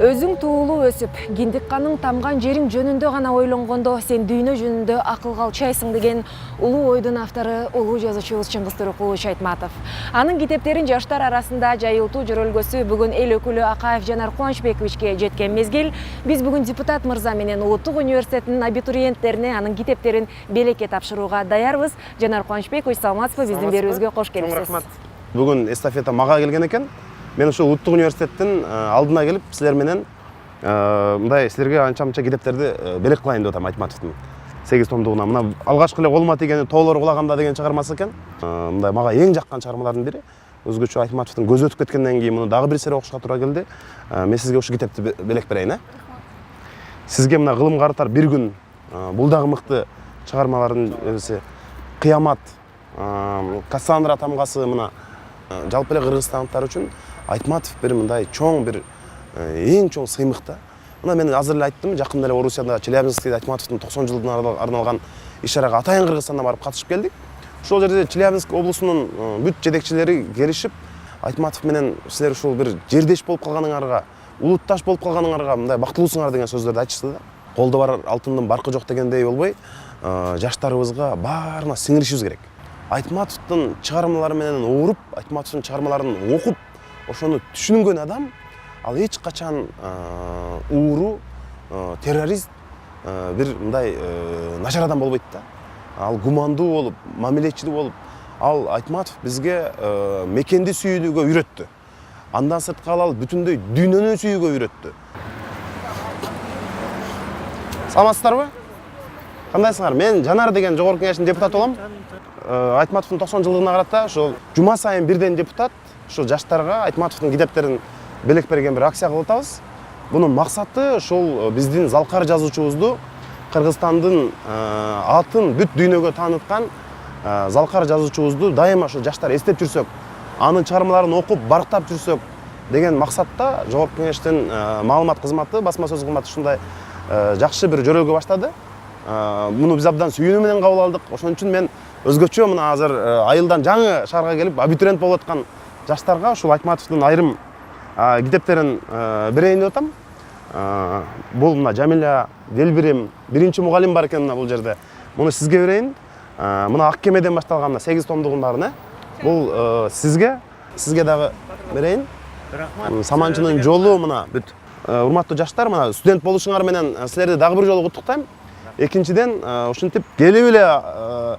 Өзүң туулуу өсүп, киндикканың тамган жериң жөнүндө гана ойлонгондо сен дүйнө жөнүндө акылга алчайсың деген улуу ойдун автору улуу жазуучубуз Чыңгыз Төрөкулович Айтматов. Анын китептерин жаштар арасында жайылтуу жөрөлгөсү бүгүн эл өкүлү Акаев Жанар Кубанычбековичке жеткен мезгил. Биз бүгүн депутат мырза менен Улуттук университетинин абитуриенттерине анын китептерин белекке тапшырууга даярбыз. Жанар Кубанычбекович, саламатсызбы? Биздин берүүбүзгө кош келипсиз. Бүгүн эстафета мага келген экен. Мен ошо Улуттук университеттин алдына келип, силер менен мындай силерге анча-мынча китептерди белек кылайын деп атам. Айтматовдун 8 томдугуна. Мына алгачкы эле колума тигени Тоолор кулаганда деген чыгармасы экен. Мындай мага эң жаккан чыгармалардын бири. Өзгөчө Айтматовдун көзү өтүп кеткенден кийин муну дагы бир сере окушка туура келди. Мен сизге ушул китепти белек берейин, Сизге мына кылым карытар бир күн, бул дагы мыкты чыгармалардын өзү. Кыямат, Кассандра тамгасы, мына жалпы эле кыргызстандыктар үчүн Айтматов бир мындай чоң бир эң чоң сыймык да. Мына мен азыр эле айттым, жакында эле Орусияда Челябинскте Айтматовдун 90 жылдыгына арналган иш-чарага атайын Кыргызстандан барып катышып келдик. Ошол жерде Челябинск облусунун бүт жетекчилери келишип, Айтматов менен силер ушул бир жердеш болуп калганыңарга, улутташ болуп калганыңарга мындай бактылуусуңар деген сөздөрдү айтышты да. Колдо бар алтындын баркы жок дегендей болбой, жаштарыбызга баарына сиңиришибиз керек. Айтматовдун чыгармалары менен ооруп, Айтматовдун чыгармаларын окуп, ошону түшүнгөн адам ал эч качан ууру, террорист, бир мындай начар адам болбойт да. Ал гумандуу болуп, мамилечилүү болуп, ал Айтматов бизге мекенди сүйүүгө үйрөттү. Андан сырткары ал бүтүндөй дүйнөнү сүйүүгө үйрөттү. Саламатсыздарбы? Кандайсыңар? Мен Жанар деген жогорку кеңештин депутаты болом. Айтматовдун 90 жылдыгына карата ошол жума сайын бирден депутат ошол жаштарга Айтматовдун китептерин белек берген бир акция кылып атабыз. Бунун максаты ошол биздин залкар жазуучубузду, Кыргызстандын атын бүт дүйнөгө тааныткан залкар жазуучубузду дайыма ошо жаштар эстеп жүрсөк, анын чыгармаларын окуп, барктап жүрсөк деген максатта жогорку кеңештин маалымат кызматы, басма сөз кызматы ушундай жакшы бир жөрөлгө баштады. Муну биз абдан сүйүүнү менен кабыл алдык. Ошон үчүн мен өзгөчө мына азыр айылдан жаңы шаарга келип абитуриент болуп аткан жаштарга ушул Айтматовдун айрым китептерин берейин деп атам. Бул мына Жамиля Делбирим, биринчи мугалим бар экен мына бул жерде. Муну сизге берейин. Мына Ак кемеден башталган 8 томдугун баарын, Бул сизге дагы берейин. Саманчынын жолу мына бүт. Урматтуу жаштар, мына студент болушуңар менен силерди дагы бир жолу куттуктайм. Экинчиден, ушинтип келип эле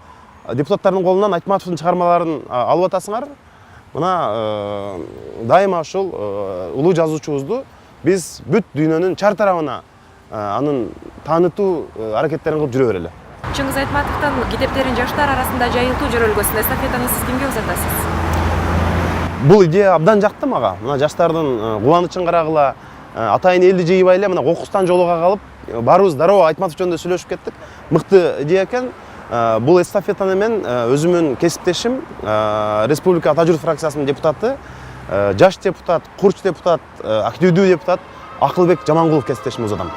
депутаттардын колунан Айтматовдун чыгармаларын алып атасыңар. Мына дайыма ушул улуу жазуучубузду биз бүт дүйнөнүн чар тарабына анын таанытуу аракеттерин кылып жүрө берели. Чыңгыз Айтматовдун китептерин жаштар арасында жайылтуу жөрөлгөсүндө эстафетаны сиз кимге узатасыз? Бул идея абдан жакты мага. Мына жаштардын кубанычын карагыла, атайын элди жыйбай эле мына кокустан жолуга калып, барыбыз дароо Айтматов жөнүндө сүйлөшүп кеттик. Мыкты идея экен. Бул эстафетаны мен өзүмдүн кесиптешим, Республика Ата-Журт фракциясынын депутаты, жаш депутат, курч депутат, активдүү депутат Акылбек Жамангулов кесиптешим узатам.